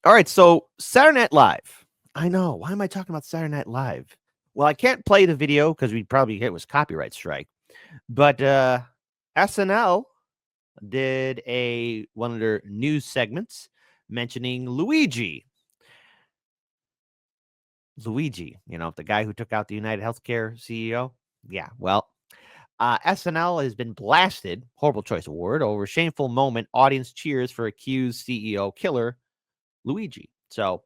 All right, so Saturday Night Live. I know. Why am I talking about Saturday Night Live? Well, I can't play the video because we'd probably hit was copyright strike. But SNL did a one of their news segments mentioning Luigi. Luigi, the guy who took out the United Healthcare CEO. Yeah, well, SNL has been blasted, horrible choice of word, over shameful moment. Audience cheers for accused CEO killer Luigi. So,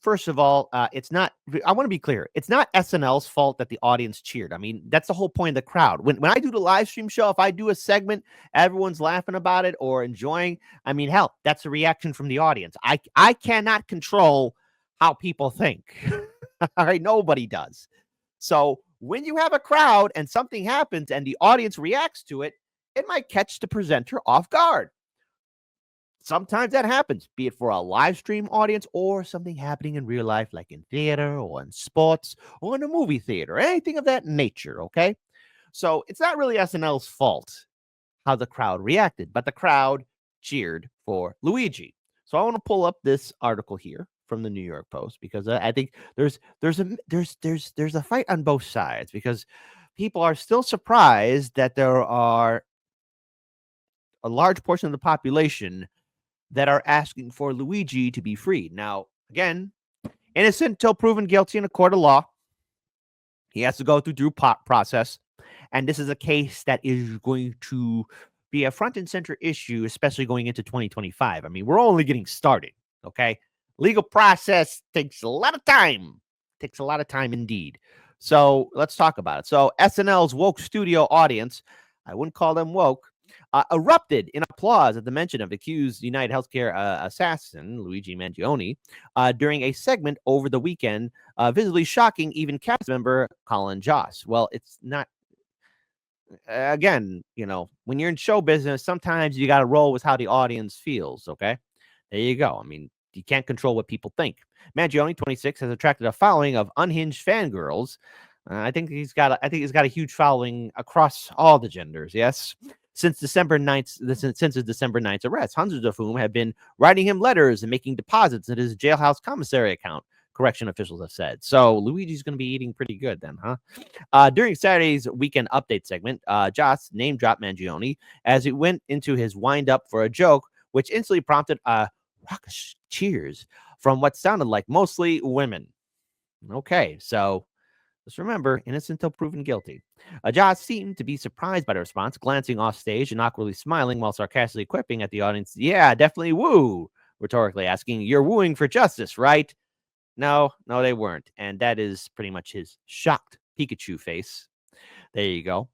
first of all, it's not. I want to be clear. It's not SNL's fault that the audience cheered. I mean, that's the whole point of the crowd. When I do the live stream show, if I do a segment, everyone's laughing about it or enjoying. I mean, hell, that's a reaction from the audience. I cannot control how people think. All right, nobody does. So when you have a crowd and something happens and the audience reacts to it, it might catch the presenter off guard. Sometimes that happens, be it for a live stream audience or something happening in real life, like in theater or in sports or in a movie theater, anything of that nature. Okay. So it's not really SNL's fault how the crowd reacted, but the crowd cheered for Luigi. So I want to pull up this article here from the New York Post because I think there's a fight on both sides because people are still surprised that there are a large portion of the population that are asking for Luigi to be freed. Now, again, innocent until proven guilty in a court of law. He has to go through due process. And this is a case that is going to be a front and center issue, especially going into 2025. I mean, we're only getting started, okay? Legal process takes a lot of time. Takes a lot of time indeed. So let's talk about it. So SNL's woke studio audience, I wouldn't call them woke, erupted in applause at the mention of accused United Healthcare assassin Luigi Mangione during a segment over the weekend, visibly shocking even cast member Colin Joss. Well, it's not. Again, when you're in show business, sometimes you got to roll with how the audience feels. Okay, there you go. I mean, you can't control what people think. Mangione, 26, has attracted a following of unhinged fangirls. I think he's got a huge following across all the genders. Yes, since December 9th, since his December 9th arrest, hundreds of whom have been writing him letters and making deposits at his jailhouse commissary account. Correction officials have said. So Luigi's going to be eating pretty good then, huh? During Saturday's weekend update segment, Joss name dropped Mangione as he went into his wind up for a joke, which instantly prompted raucous cheers from what sounded like mostly women. Okay, so just remember, innocent until proven guilty. Joss seemed to be surprised by the response, glancing off stage and awkwardly smiling while sarcastically quipping at the audience, "Yeah, definitely woo," rhetorically asking, "You're wooing for justice, right?" No, they weren't. And that is pretty much his shocked Pikachu face. There you go.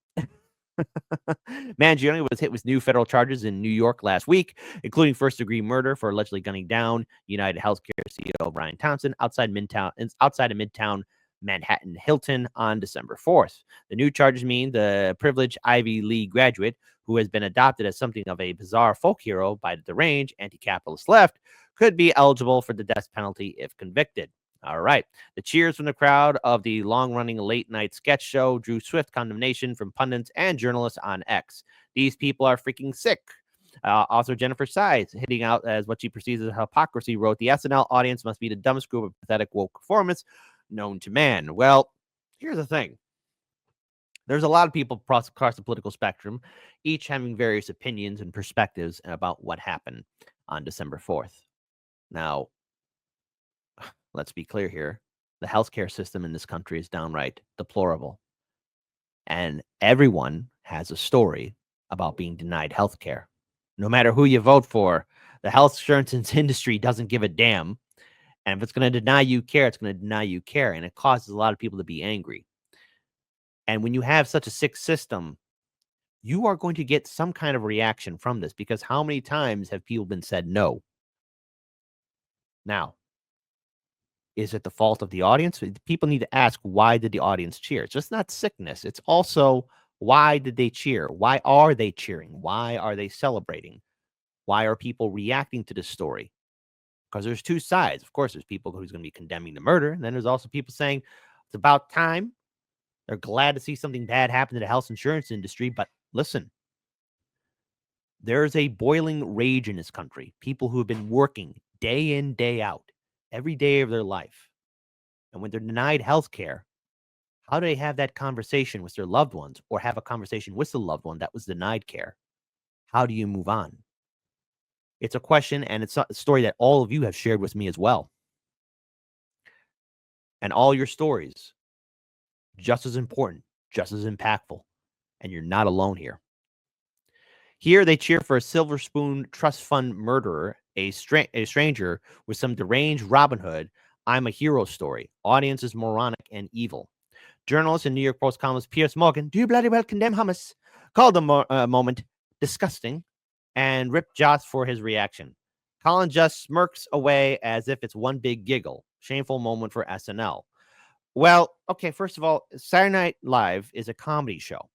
Mangione was hit with new federal charges in New York last week, including first-degree murder for allegedly gunning down United Healthcare CEO Brian Thompson outside of Midtown Manhattan Hilton on December 4th. The new charges mean the privileged Ivy League graduate, who has been adopted as something of a bizarre folk hero by the deranged anti-capitalist left, could be eligible for the death penalty if convicted. All right. The cheers from the crowd of the long-running late-night sketch show drew swift condemnation from pundits and journalists on X. These people are freaking sick. Author Jennifer Sides, hitting out as what she perceives as hypocrisy, wrote, "The SNL audience must be the dumbest group of pathetic woke performance known to man." Well, here's the thing. There's a lot of people across the political spectrum, each having various opinions and perspectives about what happened on December 4th. Now, let's be clear here. The healthcare system in this country is downright deplorable. And everyone has a story about being denied healthcare. No matter who you vote for, the health insurance industry doesn't give a damn. And if it's going to deny you care, it's going to deny you care. And it causes a lot of people to be angry. And when you have such a sick system, you are going to get some kind of reaction from this because how many times have people been said no? Now, is it the fault of the audience? People need to ask, why did the audience cheer? It's just not sickness. It's also, why did they cheer? Why are they cheering? Why are they celebrating? Why are people reacting to this story? Because there's two sides. Of course, there's people who's going to be condemning the murder. And then there's also people saying it's about time. They're glad to see something bad happen to the health insurance industry. But listen, there's a boiling rage in this country. People who have been working day in, day out, every day of their life. And when they're denied health care, how do they have that conversation with their loved ones or have a conversation with the loved one that was denied care? How do you move on? It's a question, and it's a story that all of you have shared with me as well. And all your stories, just as important, just as impactful. And you're not alone here. Here, they cheer for a Silver Spoon Trust Fund murderer, a stranger with some deranged Robin Hood, I'm a hero story. Audience is moronic and evil. Journalist and New York Post columnist Piers Morgan, do you bloody well condemn hummus? Called the moment disgusting and ripped Joss for his reaction. Colin just smirks away as if it's one big giggle. Shameful moment for SNL. Well, okay, first of all, Saturday Night Live is a comedy show,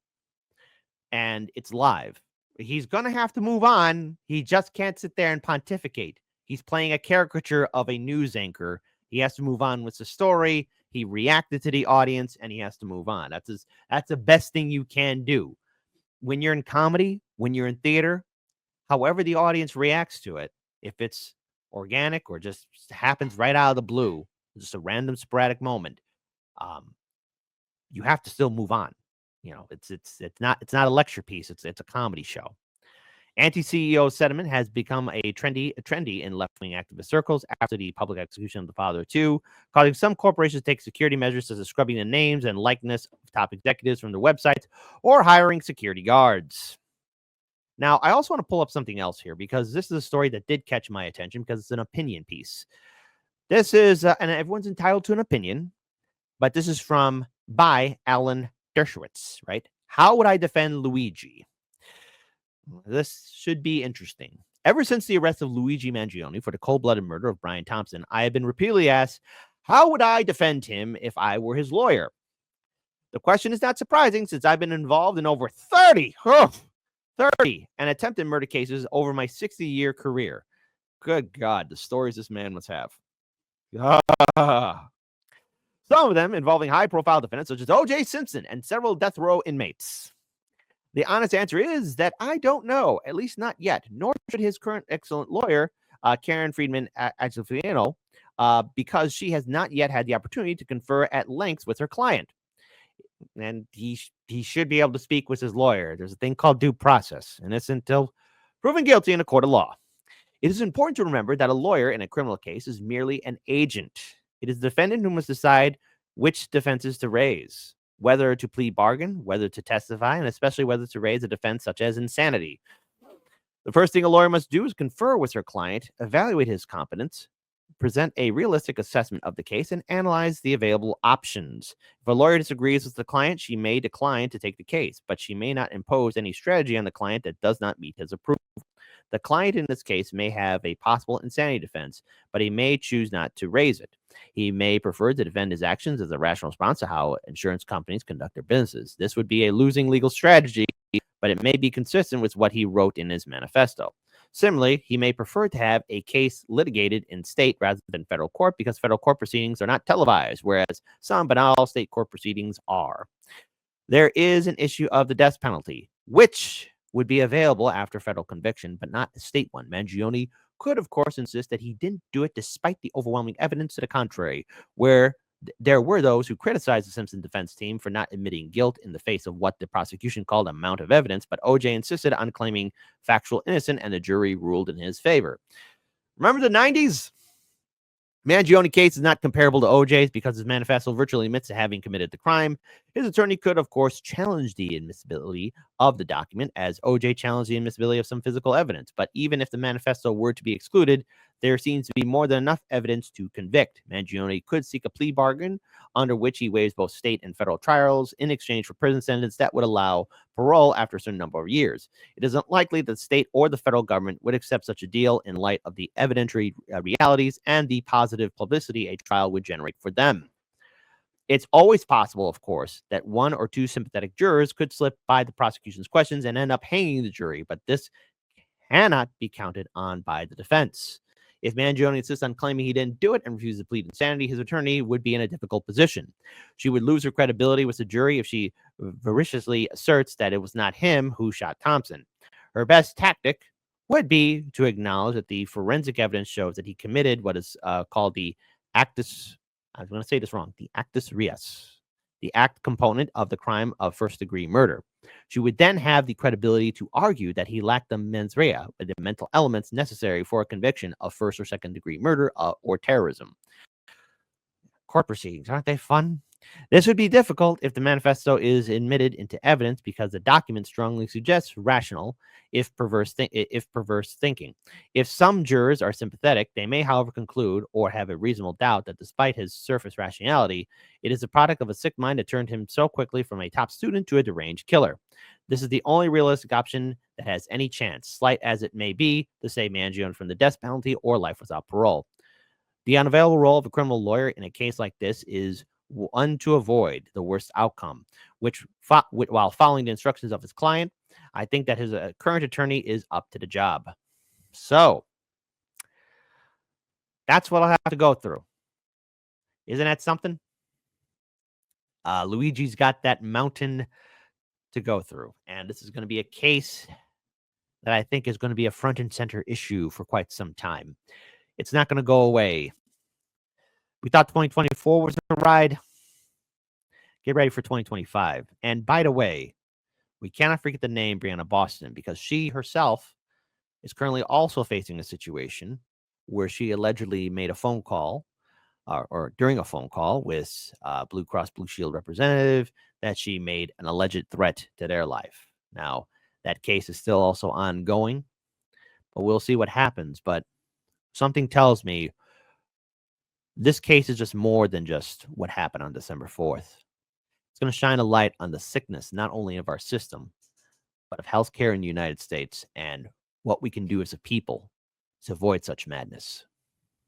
and it's live. He's going to have to move on. He just can't sit there and pontificate. He's playing a caricature of a news anchor. He has to move on with the story. He reacted to the audience, and he has to move on. That's the best thing you can do. When you're in comedy, when you're in theater, however the audience reacts to it, if it's organic or just happens right out of the blue, just a random sporadic moment, you have to still move on. You know, it's not a lecture piece. It's a comedy show. Anti-CEO sentiment has become a trendy in left-wing activist circles after the public execution of the father of two, causing some corporations to take security measures such as scrubbing the names and likeness of top executives from their websites or hiring security guards. Now, I also want to pull up something else here because this is a story that did catch my attention because it's an opinion piece. This is, and everyone's entitled to an opinion, but this is by Alan Dershowitz, right? How would I defend Luigi? This should be interesting. Ever since the arrest of Luigi Mangione for the cold-blooded murder of Brian Thompson, I have been repeatedly asked, how would I defend him if I were his lawyer? The question is not surprising since I've been involved in over 30 and attempted murder cases over my 60-year career. Good God, the stories this man must have. Some of them involving high-profile defendants such as O.J. Simpson and several death row inmates. The honest answer is that I don't know, at least not yet, nor should his current excellent lawyer, Karen Friedman Agifiano, because she has not yet had the opportunity to confer at length with her client. And he should be able to speak with his lawyer. There's a thing called due process, and it's until proven guilty in a court of law. It is important to remember that a lawyer in a criminal case is merely an agent. It is the defendant who must decide which defenses to raise, whether to plead bargain, whether to testify, and especially whether to raise a defense such as insanity. The first thing a lawyer must do is confer with her client, evaluate his competence, present a realistic assessment of the case, and analyze the available options. If a lawyer disagrees with the client, she may decline to take the case, but she may not impose any strategy on the client that does not meet his approval. The client in this case may have a possible insanity defense, but he may choose not to raise it. He may prefer to defend his actions as a rational response to how insurance companies conduct their businesses. This would be a losing legal strategy, but it may be consistent with what he wrote in his manifesto. Similarly, he may prefer to have a case litigated in state rather than federal court because federal court proceedings are not televised, whereas some, but not all, state court proceedings are. There is an issue of the death penalty, which would be available after federal conviction, but not a state one. Mangione could, of course, insist that he didn't do it despite the overwhelming evidence to the contrary, where there were those who criticized the Simpson defense team for not admitting guilt in the face of what the prosecution called a amount of evidence, but OJ insisted on claiming factual innocence, and the jury ruled in his favor. Remember the 90s? Mangione case is not comparable to OJ's because his manifesto virtually admits to having committed the crime. His attorney could, of course, challenge the admissibility of the document, as OJ challenged the admissibility of some physical evidence. But even if the manifesto were to be excluded, there seems to be more than enough evidence to convict. Mangione could seek a plea bargain under which he waives both state and federal trials in exchange for prison sentence that would allow parole after a certain number of years. It is unlikely that the state or the federal government would accept such a deal in light of the evidentiary realities and the positive publicity a trial would generate for them. It's always possible, of course, that one or two sympathetic jurors could slip by the prosecution's questions and end up hanging the jury, but this cannot be counted on by the defense. If Mangione insists on claiming he didn't do it and refuses to plead insanity, his attorney would be in a difficult position. She would lose her credibility with the jury if she voraciously asserts that it was not him who shot Thompson. Her best tactic would be to acknowledge that the forensic evidence shows that he committed what is called the actus, I was going to say this wrong, the actus reus, the act component of the crime of first degree murder. She would then have the credibility to argue that he lacked the mens rea, the mental elements necessary for a conviction of first or second degree murder or terrorism. Court proceedings, aren't they fun? This would be difficult if the manifesto is admitted into evidence because the document strongly suggests rational, if perverse thinking. If some jurors are sympathetic, they may, however, conclude or have a reasonable doubt that despite his surface rationality, it is the product of a sick mind that turned him so quickly from a top student to a deranged killer. This is the only realistic option that has any chance, slight as it may be, to save Mangione from the death penalty or life without parole. The unavailable role of a criminal lawyer in a case like this is one to avoid the worst outcome, which, while following the instructions of his client, I think that his current attorney is up to the job. So that's what I'll have to go through. Isn't that something? Luigi's got that mountain to go through, and this is going to be a case that I think is going to be a front and center issue for quite some time. It's not going to go away. We thought 2024 was a ride. Get ready for 2025. And by the way, we cannot forget the name Brianna Boston because she herself is currently also facing a situation where she allegedly made a phone call or during a phone call with Blue Cross Blue Shield representative that she made an alleged threat to their life. Now, that case is still also ongoing, but we'll see what happens. But something tells me this case is just more than just what happened on December 4th. It's going to shine a light on the sickness, not only of our system, but of healthcare in the United States and what we can do as a people to avoid such madness.